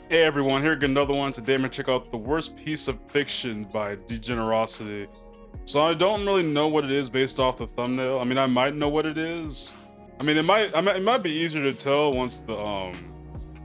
Hey everyone, here again another one. Today I'm gonna check out The Worst Piece of Fiction by Degenerosity. So I don't really know what it is based off the thumbnail. I mean, I might know what it is. I mean, it might be easier to tell once the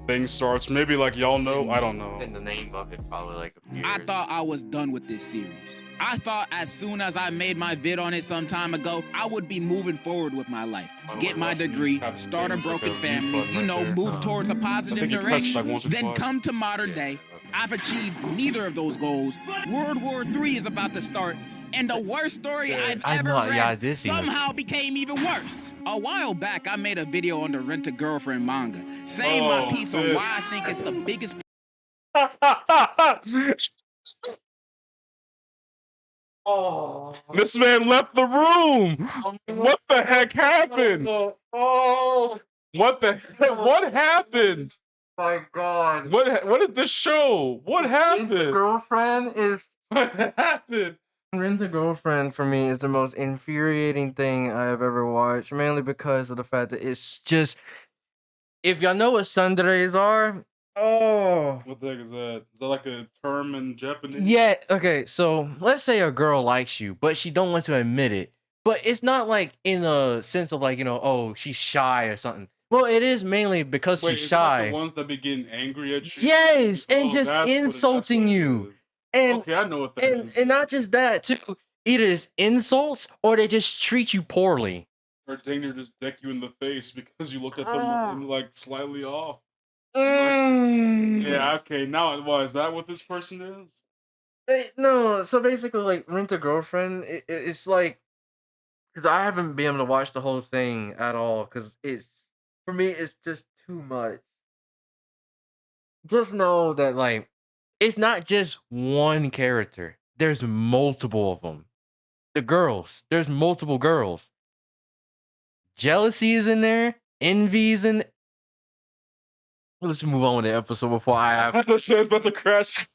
thing starts. Maybe like y'all know. I don't know. Then the name of it probably like appears. I thought I was done with this series. I thought as soon as I made my vid on it some time ago, I would be moving forward with my life. Get my degree, start a broken family, move towards a positive direction. Then come to modern day. I've achieved neither of those goals. World War III is about to start, and the worst story I've ever read somehow became even worse. A while back, I made a video on the Rent-A-Girlfriend manga, saying my piece on why I think it's the biggest Oh, this man left the room. What the heck happened? Oh What the heck? What happened? my god. What is this show? What happened? Girlfriend is What happened? Rent-A-Girlfriend for me is the most infuriating thing I have ever watched, mainly because of the fact that it's just, if y'all know what tsunderes are, What the heck is that? Is that like a term in Japanese? yeah, okay, so let's say a girl likes you, but she don't want to admit it. But it's not like in a sense of like, oh, she's shy or something. Well, it is mainly because Wait, she's is shy. that the ones that be getting angry at you? Yes, and just that's what it insulting you. is. And Okay, I know what that is. and not just that too. Either it's insults or they just treat you poorly. Or danger just deck you in the face because you look at them like slightly off. Mm. Yeah, okay, now what is that what this person is? No, so basically, like Rent-A-Girlfriend, it's like, because I haven't been able to watch the whole thing at all, because it's, for me, it's just too much. Just know that, like, it's not just one character. There's multiple of them. The girls, there's multiple girls. Jealousy is in there. Envy is in. Let's move on with the episode before I have. This shit's about to crash.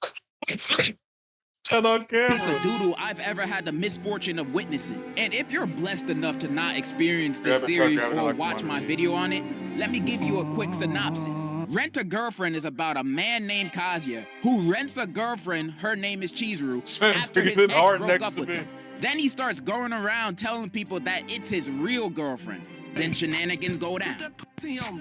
Shut on camera. piece of doodle I've ever had the misfortune of witnessing. And if you're blessed enough to not experience this series or watch my video on it, let me give you a quick synopsis. Rent-A-Girlfriend is about a man named Kazuya who rents a girlfriend, her name is Chizuru, after his ex broke up with him. Then he starts going around telling people that it's his real girlfriend. Then shenanigans go down.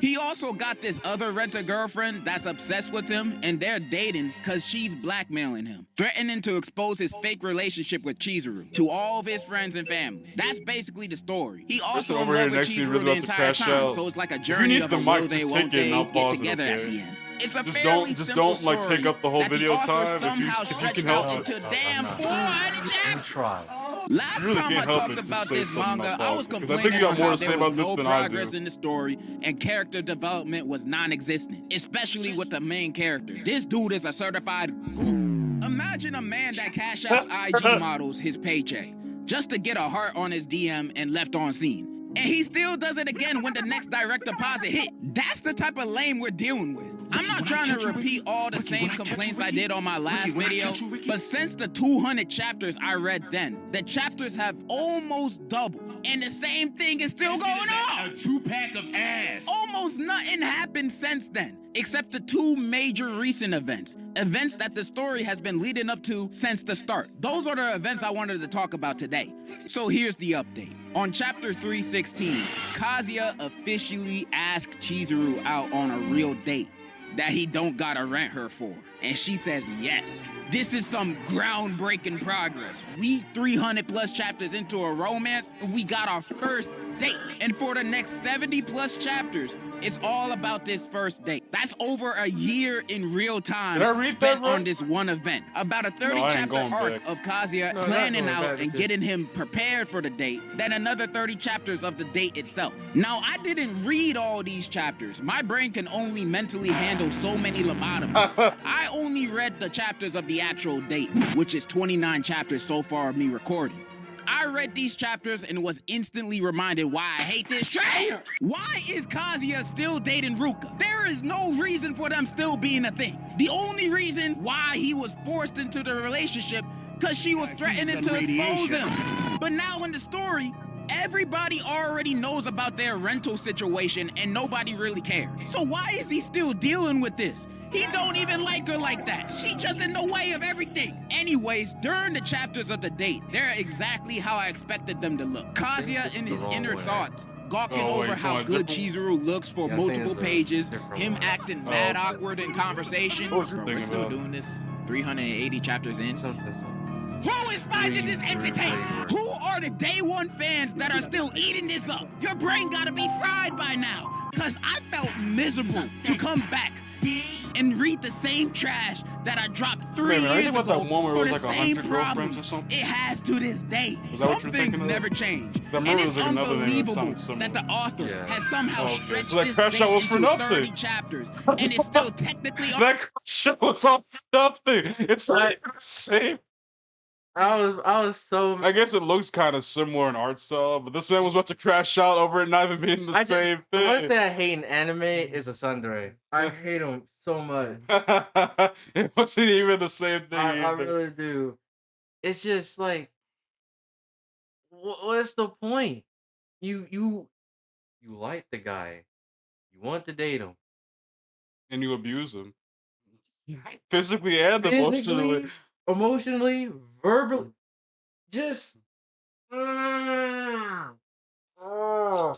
He also got this other Rent-A-Girlfriend that's obsessed with him, and they're dating because she's blackmailing him, threatening to expose his fake relationship with Chizuru to all of his friends and family. That's basically the story. He also in love with Chizuru the entire time, so it's like a journey of a will they, won't they get together at the end. It's a fairly simple story like take up the whole video time somehow stretched out into damn 400 chapters. Last time I talked about this manga, I was complaining about how there was no progress in the story and character development was non-existent, especially with the main character. This dude is a certified goof. Imagine a man that cash outs IG models his paycheck just to get a heart on his DM and left on scene. And he still does it again when the next direct deposit hit. That's the type of lame we're dealing with. I'm not trying to repeat all the same complaints I did on my last video, but since the 200 chapters I read then, the chapters have almost doubled, and the same thing is still going on. A 2-pack of ass. Almost nothing happened since then, except the two major recent events that the story has been leading up to since the start. Those are the events I wanted to talk about today. So here's the update. On chapter 316, Kazuya officially asked Chizuru out on a real date that he don't gotta rent her for. And she says yes. This is some groundbreaking progress. We 300 plus chapters into a romance, we got our first date. And for the next 70 plus chapters, it's all about this first date. That's over a year in real time spent on this one event. About a 30 chapter arc of Kazuya planning out and getting him prepared for the date, then another 30 chapters of the date itself. Now, I didn't read all these chapters. My brain can only mentally handle so many lobotomies. I only read the chapters of the actual date, which is 29 chapters so far of me recording. I read these chapters and was instantly reminded why I hate this train. Why is Kazuya still dating Ruka? There is no reason for them still being a thing. The only reason why he was forced into the relationship because she was threatening to expose him. But now in the story, Everybody already knows about their rental situation and nobody really cares. So why is he still dealing with this? He don't even like her like that. She just in the way of everything. Anyways, during the chapters of the date, they're exactly how I expected them to look. Kazuya in his inner thoughts, gawking Oh, over wait, how come on, good different- Chizuru looks for Yeah, I think multiple it's a pages, different him one. acting mad okay. awkward in conversation. What was you Bro, we're thinking still about? doing this 380 chapters in. Who is finding this Three entertaining? flavors. Who are the day one fans that are still eating this up? Your brain gotta be fried by now. Cause I felt miserable to come back and read the same trash that I dropped 3 Wait a minute, are you years thinking about ago that one where for it the was like same 100 problems girlfriends or something? it has to this day. Is that what Some you're things thinking of? never change. I remember And it it's was like another name that unbelievable sounded that the author Yeah. has somehow Okay, stretched so that this crash thing out was for into nothing. 30 chapters. And it's still technically That show was all for nothing. It's not even the same. I was so I guess it looks kind of similar in art style, but this man was about to crash out over it not even being the same the one thing. thing I hate in anime is a tsundere. I hate him so much. It wasn't even the same thing I either. really do. It's just like, what's the point? You like the guy, you want to date him, And you abuse him. Physically and emotionally. physically, emotionally, verbally, just. Oh.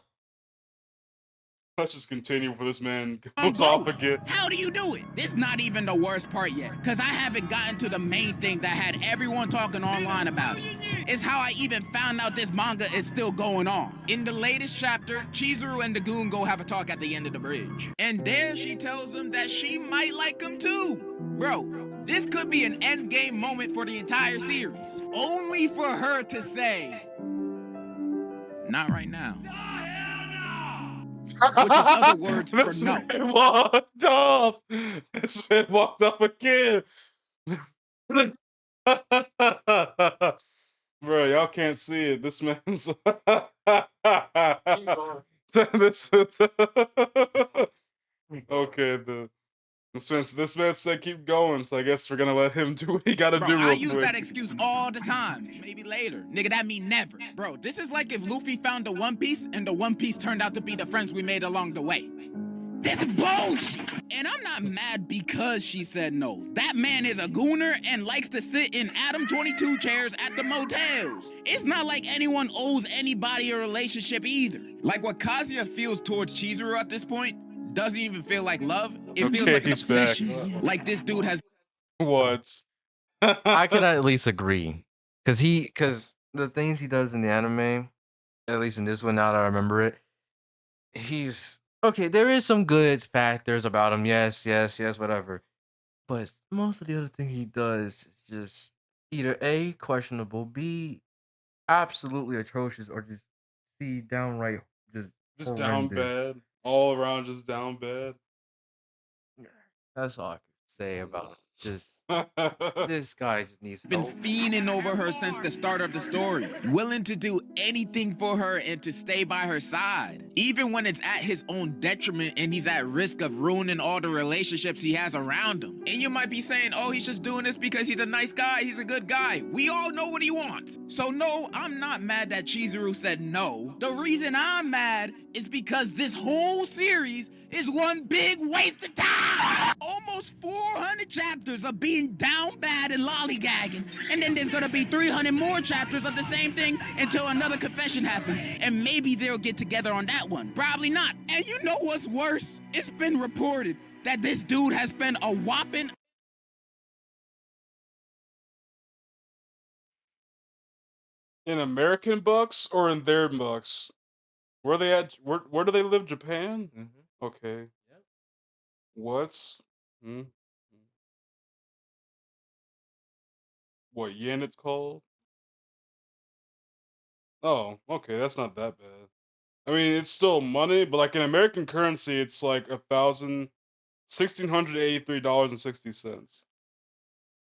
Let's just continue before this man Oh, goes bro, off again. how do you do it? This not even the worst part yet, because I haven't gotten to the main thing that had everyone talking online about it. It's how I even found out this manga is still going on. In the latest chapter, Chizuru and Dagoon go have a talk at the end of the bridge. And there she tells him that she might like him too. Bro, this could be an endgame moment for the entire series. Only for her to say, not right now. Which is other words for This no. man walked off. This man walked off again. Bro, y'all can't see it. This man's. This. Okay, this man said keep going, so I guess we're gonna let him do what he gotta Bro, do I real use quick. that excuse all the time. Maybe later. Nigga, that mean never. Bro, this is like if Luffy found the One Piece and the One Piece turned out to be the friends we made along the way. This bullshit! And I'm not mad because she said no. That man is a gooner and likes to sit in Adam 22 chairs at the motels. It's not like anyone owes anybody a relationship either. Like what Kazuya feels towards Chizuru at this point doesn't even feel like love. It feels Okay, like an he's back. obsession. Like this dude has What? I can at least agree, because the things he does in the anime, at least in this one, now that I remember it, he's okay. There is some good factors about him, yes, whatever. But most of the other thing he does is just either A, questionable, B, absolutely atrocious, or just C, downright Just down horrendous. bad. All around just down bad. That's all I can say about it. Just this guy just needs been help. fiending over her since the start of the story, willing to do anything for her and to stay by her side, even when it's at his own detriment and he's at risk of ruining all the relationships he has around him. And you might be saying, oh, he's just doing this because he's a nice guy, he's a good guy. We all know what he wants. So no, I'm not mad that Chizuru said no. The reason I'm mad is because this whole series is one big waste of time. Almost 400 chapters of being down bad and lollygagging, and then there's gonna be 300 more chapters of the same thing until another confession happens, and maybe they'll get together on that one. Probably not. And you know what's worse? It's been reported that this dude has spent a whopping In American bucks or in their bucks? Where they at? Where do they live? Japan? Mm-hmm. Okay. Yep. What's what yen it's called? Oh, okay, that's not that bad. I mean, it's still money, but like in American currency, it's like $1,683.60.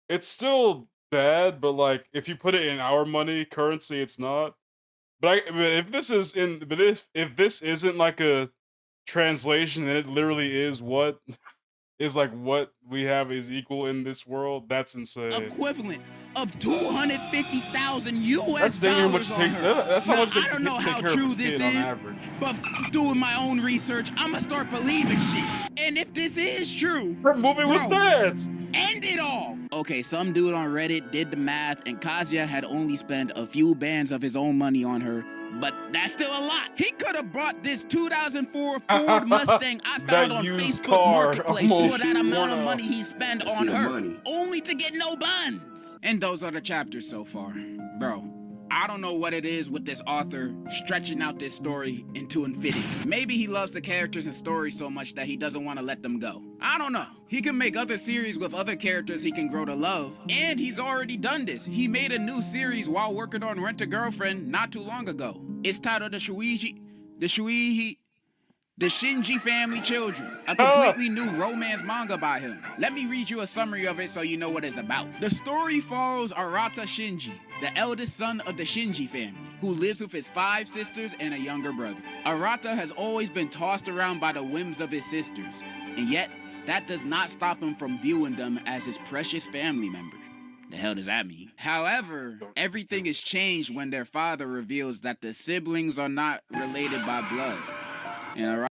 It's still bad, but like if you put it in our money currency, it's not. But if this is if this isn't like a translation and it literally is what is like what we have is equal in this world, that's insane. equivalent of 250,000 US That's dang how much dollars it on takes. her. That's how Now, much it I takes don't to know take how care of true a this kid on is, average. but doing my own research, I'ma start believing shit. And if this is true, That movie was bro, that. end it all! Okay, some dude on Reddit did the math, and Kazuya had only spent a few bands of his own money on her, but that's still a lot. He could have bought this 2004 Ford Mustang I That found on used Facebook car Marketplace almost for that amount of worn money he spent That's on your her, money. only to get no buns. And those are the chapters so far. Bro, I don't know what it is with this author stretching out this story into infinity. Maybe he loves the characters and stories so much that he doesn't want to let them go. I don't know. He can make other series with other characters he can grow to love. And he's already done this. He made a new series while working on Rent a Girlfriend not too long ago. It's titled The Shinji Family Children, a completely new romance manga by him. Let me read you a summary of it so you know what it's about. The story follows Arata Shinji, the eldest son of the Shinji family, who lives with his 5 sisters and a younger brother. Arata has always been tossed around by the whims of his sisters, and yet that does not stop him from viewing them as his precious family members. The hell does that mean? However, everything is changed when their father reveals that the siblings are not related by blood. And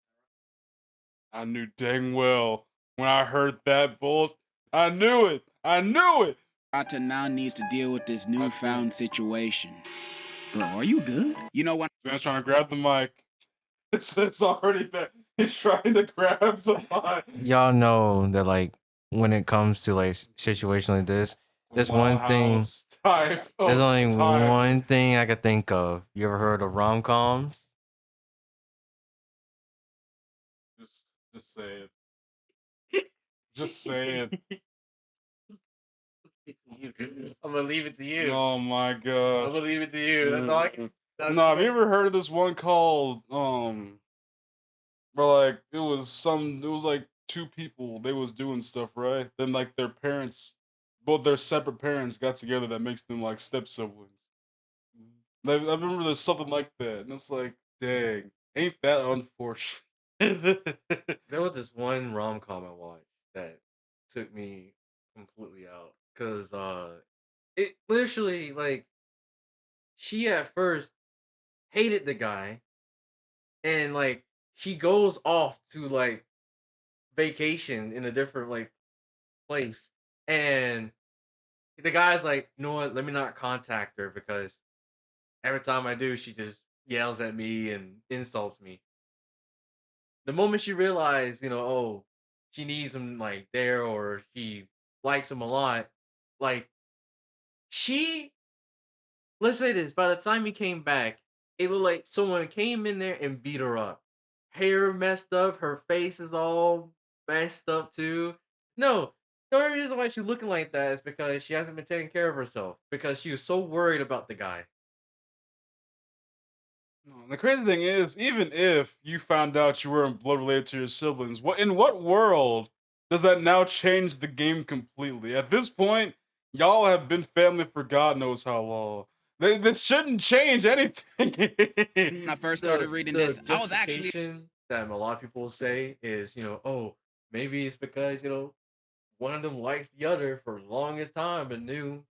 I knew dang well when I heard that bull. I knew it. I knew it. Arata now needs to deal with this newfound situation. Bro, are you good? You know what? This man's trying to grab the mic. It's already there. He's trying to grab the mic. Y'all know that like when it comes to like situation like this, there's one thing. Wild type of There's only time. one thing I could think of. You ever heard of rom-coms? Just say it. Just say it. I'm gonna leave it to you. Oh my I'm god. gonna leave it to you. That's all I can. No, have you ever heard of this one called where like it was like 2 people, they was doing stuff, right? Then like their parents, both their separate parents got together, that makes them like step siblings. Like, I remember there's something like that, and it's like, dang, ain't that unfortunate? There was this one rom-com I watched that took me completely out because it literally like she at first hated the guy and like he goes off to like vacation in a different like place and the guy's like, you know what, let me not contact her because every time I do she just yells at me and insults me. The moment she realized, oh, she needs him like there or she likes him a lot, like she, let's say this, by the time he came back, it was like someone came in there and beat her up. Hair messed up, her face is all messed up too. No, the only reason why she's looking like that is because she hasn't been taking care of herself because she was so worried about the guy. No, the crazy thing is, even if you found out you weren't blood related to your siblings, in what world does that now change the game completely? At this point, y'all have been family for God knows how long. This shouldn't change anything. When I first started reading this, I was actually justification that a lot of people say is, oh, maybe it's because, one of them likes the other for the longest time and knew,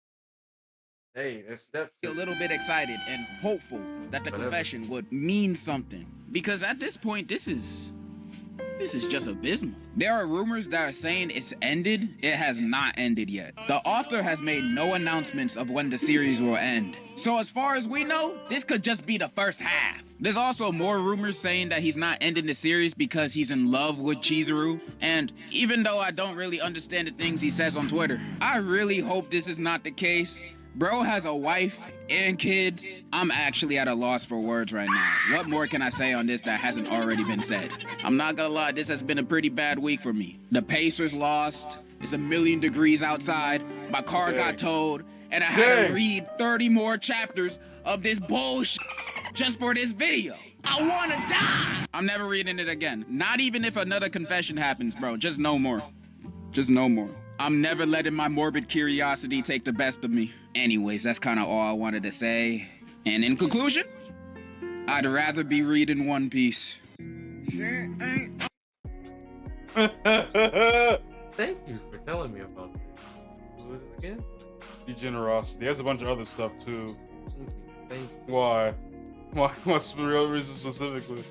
hey, that's steps. a little bit excited and hopeful that the confession would mean something. Because at this point, this is just abysmal. There are rumors that are saying it's ended. It has not ended yet. The author has made no announcements of when the series will end. So as far as we know, this could just be the first half. There's also more rumors saying that he's not ending the series because he's in love with Chizuru. And even though I don't really understand the things he says on Twitter, I really hope this is not the case. Bro has a wife and kids. I'm actually at a loss for words right now. What more can I say on this that hasn't already been said? I'm not gonna lie, this has been a pretty bad week for me. The Pacers lost. It's 1,000,000 degrees outside. My car got towed. And I had to read 30 more chapters of this bullshit just for this video. I wanna die! I'm never reading it again. Not even if another confession happens, bro. Just no more. Just no more. I'm never letting my morbid curiosity take the best of me. Anyways, that's kind of all I wanted to say. And in conclusion, I'd rather be reading One Piece. Thank you for telling me about this. Who was it again? Degenerosity. He has a bunch of other stuff too. Thank you. Why? What's the real reason specifically?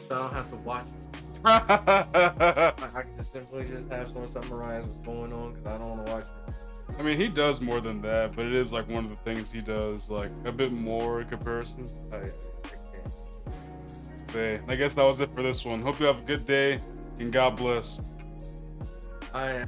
So I don't have to watch it. I can just simply just have someone summarize what's going on because I don't want to watch it. I mean, he does more than that, but it is like one of the things he does, like a bit more in comparison. Okay. Hey, I guess that was it for this one. Hope you have a good day and God bless. I